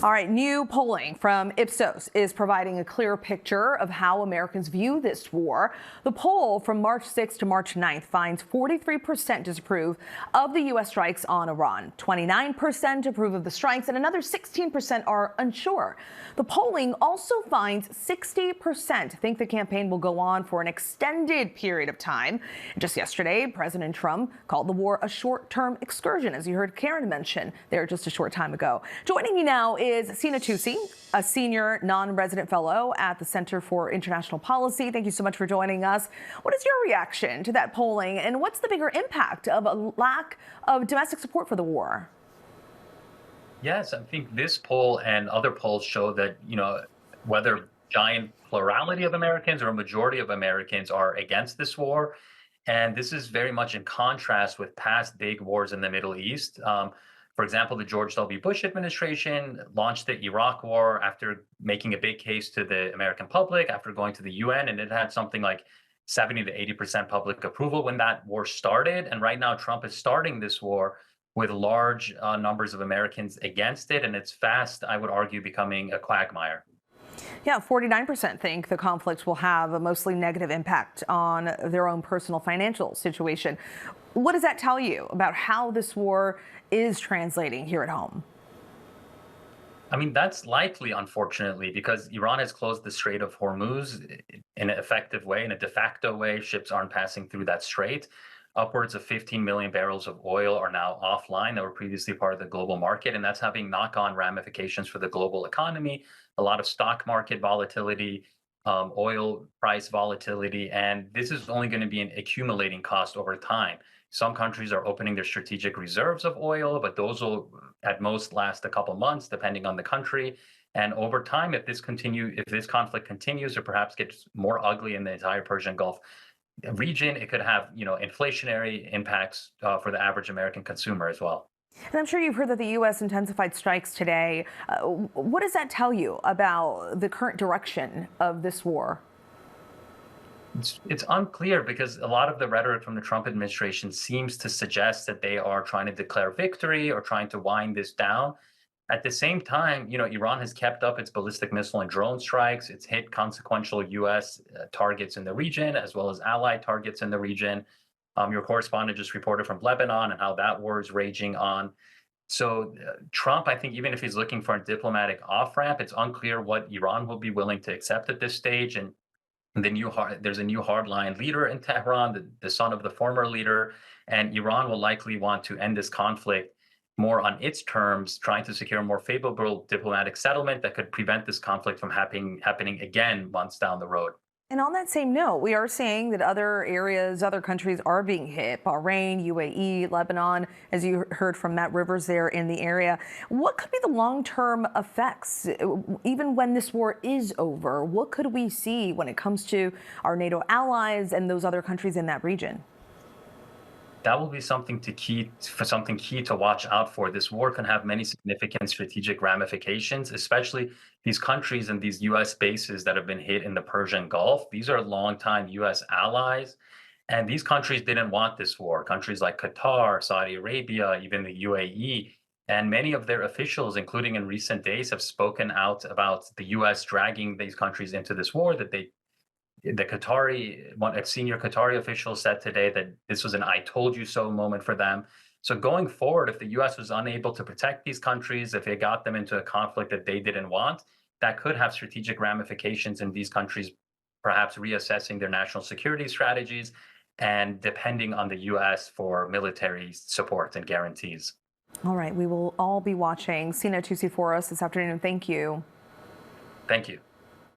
All right, new polling from Ipsos is providing a clear picture of how Americans view this war. The poll from March 6th to March 9th finds 43% disapprove of the U.S. strikes on Iran, 29% approve of the strikes, and another 16% are unsure. The polling also finds 60% think the campaign will go on for an extended period of time. Just yesterday, President Trump called the war a short-term excursion, as you heard Karen mention there just a short time ago. Joining me now is Sina, a senior non-resident fellow at the Center for International Policy. Thank you so much for joining us. What is your reaction to that polling, and what's the bigger impact of a lack of domestic support for the war? Yes, I think this poll and other polls show that, whether giant plurality of Americans or a majority of Americans are against this war. And this is very much in contrast with past big wars in the Middle East. For example, the George W. Bush administration launched the Iraq war after making a big case to the American public, after going to the UN, and it had something like 70 to 80% public approval when that war started. And right now, Trump is starting this war with large numbers of Americans against it, and it's fast, I would argue, becoming a quagmire. Yeah, 49% think the conflict will have a mostly negative impact on their own personal financial situation. What does that tell you about how this war is translating here at home? I mean, that's likely, unfortunately, because Iran has closed the Strait of Hormuz in an effective way, in a de facto way. Ships aren't passing through that strait. Upwards of 15 million barrels of oil are now offline that were previously part of the global market, and that's having knock-on ramifications for the global economy. A lot of stock market volatility, oil price volatility, and this is only going to be an accumulating cost over time. Some countries are opening their strategic reserves of oil, but those will at most last a couple months, depending on the country. And over time, if this conflict continues or perhaps gets more ugly in the entire Persian Gulf region, it could have, inflationary impacts for the average American consumer as well. And I'm sure you've heard that the U.S. intensified strikes today. What does that tell you about the current direction of this war? It's unclear because a lot of the rhetoric from the Trump administration seems to suggest that they are trying to declare victory or trying to wind this down. At the same time, Iran has kept up its ballistic missile and drone strikes. It's hit consequential U.S. targets in the region, as well as allied targets in the region. Your correspondent just reported from Lebanon and how that war is raging on. So Trump, I think, even if he's looking for a diplomatic off-ramp, it's unclear what Iran will be willing to accept at this stage. And there's a new hardline leader in Tehran, the son of the former leader, and Iran will likely want to end this conflict more on its terms, trying to secure a more favorable diplomatic settlement that could prevent this conflict from happening again months down the road. And on that same note, we are seeing that other areas, other countries are being hit. Bahrain, UAE, Lebanon, as you heard from Matt Rivers there in the area. What could be the long-term effects, even when this war is over? What could we see when it comes to our NATO allies and those other countries in that region? That will be something key to watch out for. This war can have many significant strategic ramifications, especially these countries and these U.S. bases that have been hit in the Persian Gulf. These are longtime U.S. allies, and these countries didn't want this war. Countries like Qatar, Saudi Arabia, even the UAE, and many of their officials, including in recent days, have spoken out about the U.S. dragging these countries into this war, that a senior Qatari official said today that this was an "I told you so" moment for them. So going forward, if the U.S. was unable to protect these countries, if it got them into a conflict that they didn't want, that could have strategic ramifications in these countries, perhaps reassessing their national security strategies and depending on the U.S. for military support and guarantees. All right, we will all be watching. Sina, Toossi for us this afternoon. Thank you. Thank you.